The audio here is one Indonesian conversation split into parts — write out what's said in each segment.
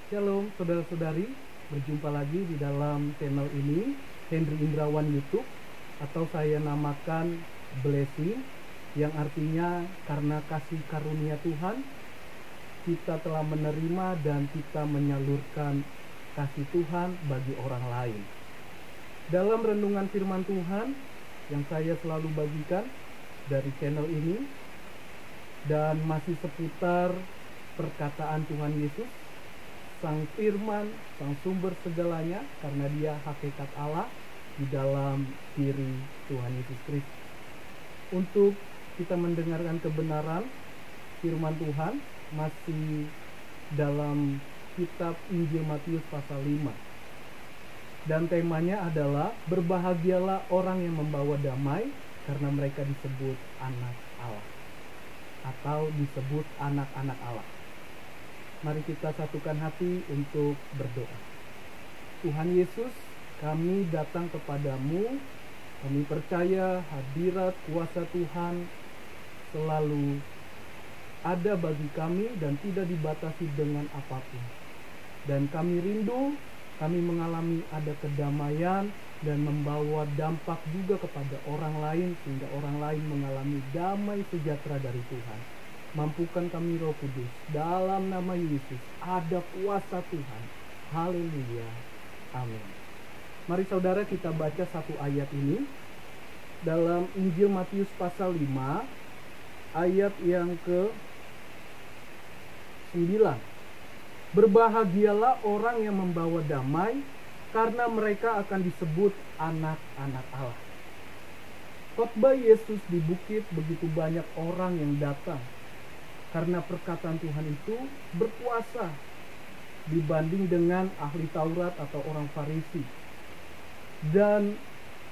Shalom saudara-saudari, berjumpa lagi di dalam channel ini, Henry Indrawan YouTube, atau saya namakan Blessing, yang artinya karena kasih karunia Tuhan, kita telah menerima dan kita menyalurkan kasih Tuhan bagi orang lain. Dalam renungan firman Tuhan yang saya selalu bagikan dari channel ini, dan masih seputar perkataan Tuhan Yesus, Sang Firman, Sang Sumber segalanya, karena Dia hakikat Allah di dalam diri Tuhan Yesus Kristus. Untuk kita mendengarkan kebenaran firman Tuhan masih dalam kitab Injil Matius pasal 5. Dan temanya adalah berbahagialah orang yang membawa damai, karena mereka disebut anak Allah atau disebut anak-anak Allah. Mari kita satukan hati untuk berdoa. Tuhan Yesus, kami datang kepadamu. Kami percaya hadirat kuasa Tuhan selalu ada bagi kami dan tidak dibatasi dengan apapun. Dan kami rindu, kami mengalami ada kedamaian dan membawa dampak juga kepada orang lain, sehingga orang lain mengalami damai sejahtera dari Tuhan. Mampukan kami Roh Kudus, dalam nama Yesus ada kuasa Tuhan. Haleluya, amin. Mari saudara kita baca satu ayat ini dalam Injil Matius pasal 5 ayat yang ke-9. Berbahagialah orang yang membawa damai, karena mereka akan disebut anak-anak Allah. Khotbah Yesus di bukit, begitu banyak orang yang datang, karena perkataan Tuhan itu berkuasa dibanding dengan ahli Taurat atau orang Farisi. Dan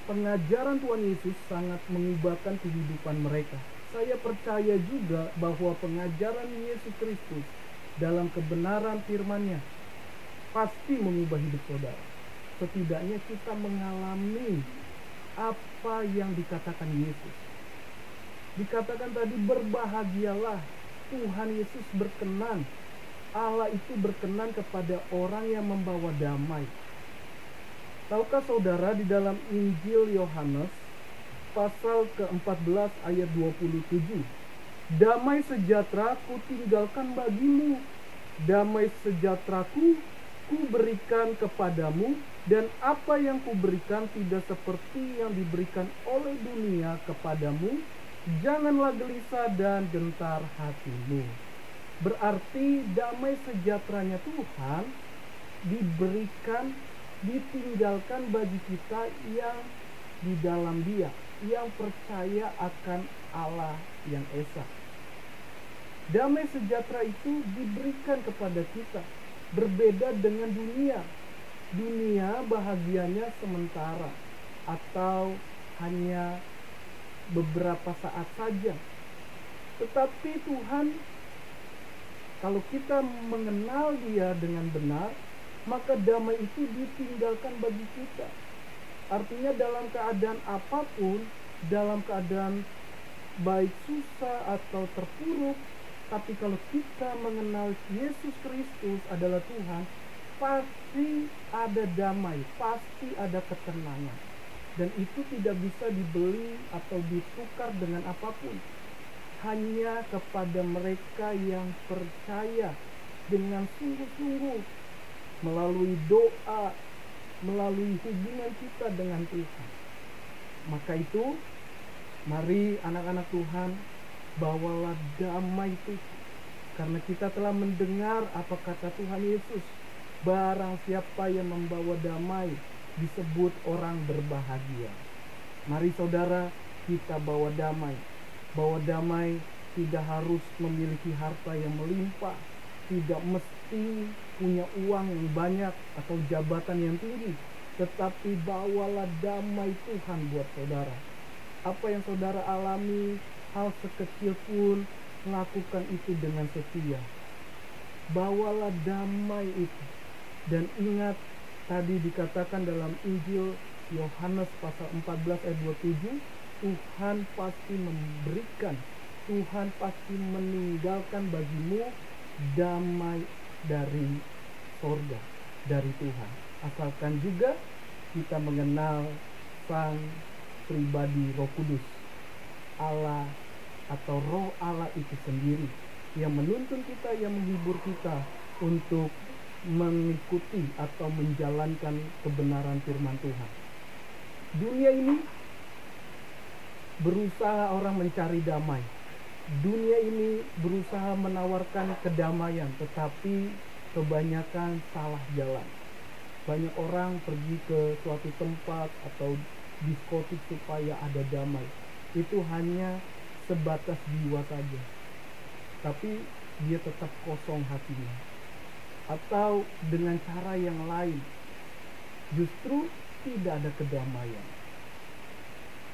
pengajaran Tuhan Yesus sangat mengubahkan kehidupan mereka. Saya percaya juga bahwa pengajaran Yesus Kristus dalam kebenaran firman-Nya pasti mengubah hidup saudara. Setidaknya kita mengalami apa yang dikatakan Yesus. Dikatakan tadi, berbahagialah. Tuhan Yesus berkenan, Allah itu berkenan kepada orang yang membawa damai. Tahukah saudara, di dalam Injil Yohanes pasal ke-14 ayat 27, damai sejahtera ku tinggalkan bagimu, damai sejahteraku ku berikan kepadamu, dan apa yang ku berikan tidak seperti yang diberikan oleh dunia kepadamu. Janganlah gelisah dan gentar hatimu. Berarti damai sejahteranya Tuhan diberikan, ditinggalkan bagi kita yang di dalam Dia, yang percaya akan Allah yang esa. Damai sejahtera itu diberikan kepada kita, berbeda dengan dunia. Dunia bahagianya sementara atau hanya beberapa saat saja. Tetapi Tuhan, kalau kita mengenal Dia dengan benar, maka damai itu ditinggalkan bagi kita. Artinya dalam keadaan apapun, dalam keadaan baik susah atau terpuruk, tapi kalau kita mengenal Yesus Kristus adalah Tuhan, pasti ada damai, pasti ada ketenangan. Dan itu tidak bisa dibeli atau ditukar dengan apapun. Hanya kepada mereka yang percaya dengan sungguh-sungguh, melalui doa, melalui hubungan kita dengan Tuhan. Maka itu, mari anak-anak Tuhan, bawalah damai Tuhan. Karena kita telah mendengar apa kata Tuhan Yesus, barang siapa yang membawa damai disebut orang berbahagia. Mari saudara, kita bawa damai. Bawa damai tidak harus memiliki harta yang melimpah, tidak mesti punya uang yang banyak atau jabatan yang tinggi, tetapi bawalah damai Tuhan buat saudara. Apa yang saudara alami, hal sekecil pun, lakukan itu dengan setia. Bawalah damai itu. Dan ingat, tadi dikatakan dalam Injil Yohanes pasal 14 ayat 27, Tuhan pasti memberikan, Tuhan pasti meninggalkan bagimu damai dari sorga dari Tuhan. Asalkan juga kita mengenal Sang pribadi Roh Kudus, Allah atau Roh Allah itu sendiri yang menuntun kita, yang menghibur kita untuk mengikuti atau menjalankan kebenaran firman Tuhan. Dunia ini berusaha orang mencari damai. Dunia ini berusaha menawarkan kedamaian, tetapi kebanyakan salah jalan. Banyak orang pergi ke suatu tempat atau diskotik supaya ada damai. Itu hanya sebatas jiwa saja, tapi dia tetap kosong hatinya. Atau dengan cara yang lain, justru tidak ada kedamaian.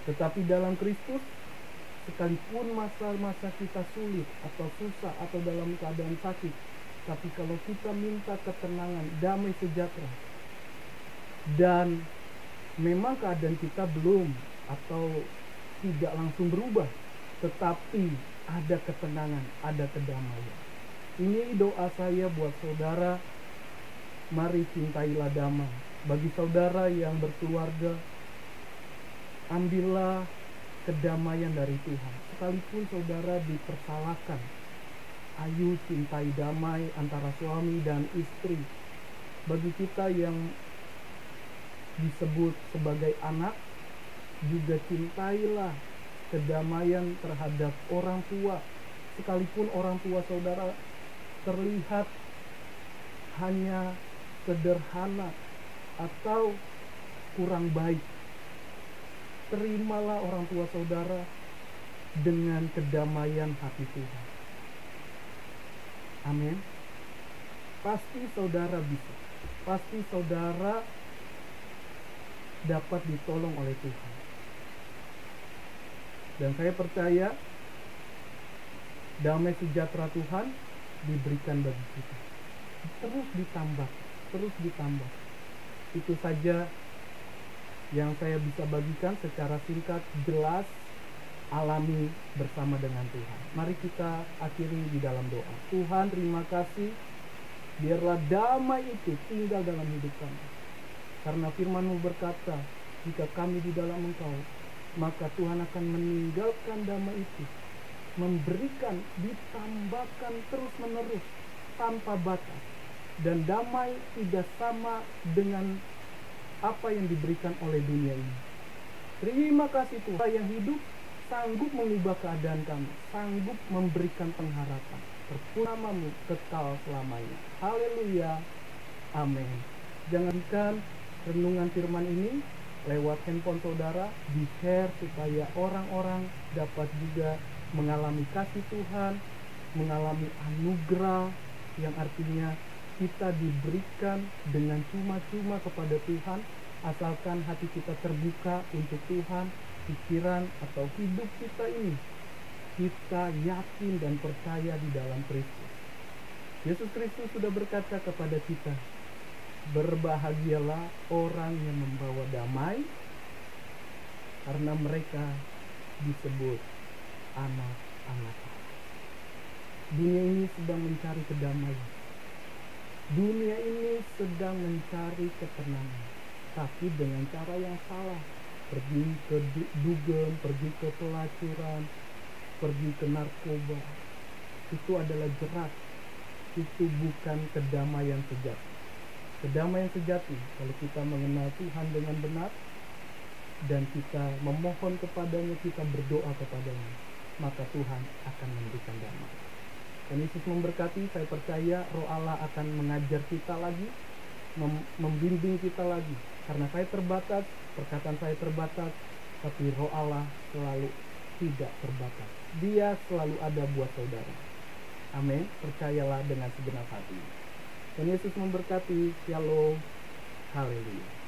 Tetapi dalam Kristus, sekalipun masa-masa kita sulit atau susah atau dalam keadaan sakit, tapi kalau kita minta ketenangan, damai sejahtera, dan memang keadaan kita belum atau tidak langsung berubah, tetapi ada ketenangan, ada kedamaian. Ini doa saya buat saudara. Mari cintailah damai. Bagi saudara yang berkeluarga, ambillah kedamaian dari Tuhan. Sekalipun saudara dipersalahkan, ayo cintai damai antara suami dan istri. Bagi kita yang disebut sebagai anak, juga cintailah kedamaian terhadap orang tua. Sekalipun orang tua saudara terlihat hanya sederhana atau kurang baik, terimalah orang tua saudara dengan kedamaian hati Tuhan. Amin. Pasti saudara bisa. Pasti saudara dapat ditolong oleh Tuhan. Dan saya percaya damai sejahtera Tuhan diberikan bagi kita. Terus ditambah. Itu saja yang saya bisa bagikan secara singkat, jelas, alami bersama dengan Tuhan. Mari kita akhiri di dalam doa. Tuhan, terima kasih, biarlah damai itu tinggal dalam hidup kami. Karena firman-Mu berkata, jika kami di dalam Engkau, maka Tuhan akan meninggalkan damai itu, memberikan, ditambahkan terus-menerus tanpa batas. Dan damai tidak sama dengan apa yang diberikan oleh dunia ini. Terima kasih Tuhan yang hidup, sanggup mengubah keadaan kami, sanggup memberikan pengharapan. Namamu kekal selamanya. Haleluya. Amin. Jangankan renungan firman ini lewat handphone saudara di-share supaya orang-orang dapat juga mengalami kasih Tuhan, mengalami anugerah yang artinya kita diberikan dengan cuma-cuma kepada Tuhan, asalkan hati kita terbuka untuk Tuhan, pikiran atau hidup kita ini kita yakin dan percaya di dalam Kristus. Yesus Kristus sudah berkata kepada kita, berbahagialah orang yang membawa damai, karena mereka disebut anak-anak Allah. Dunia ini sedang mencari kedamaian. Dunia ini sedang mencari ketenangan, tapi dengan cara yang salah. Pergi ke dugem, pergi ke pelacuran, pergi ke narkoba. Itu adalah jerat. Itu bukan kedamaian sejati. Kedamaian sejati kalau kita mengenal Tuhan dengan benar dan kita memohon kepadanya, kita berdoa kepadanya, maka Tuhan akan memberikan damai. Dan Yesus memberkati. Saya percaya Roh Allah akan mengajar kita lagi, membimbing kita lagi. Karena saya terbatas, perkataan saya terbatas, tapi Roh Allah selalu tidak terbatas. Dia selalu ada buat saudara. Amin. Percayalah dengan segenap hati. Dan Yesus memberkati. Shalom. Haleluya.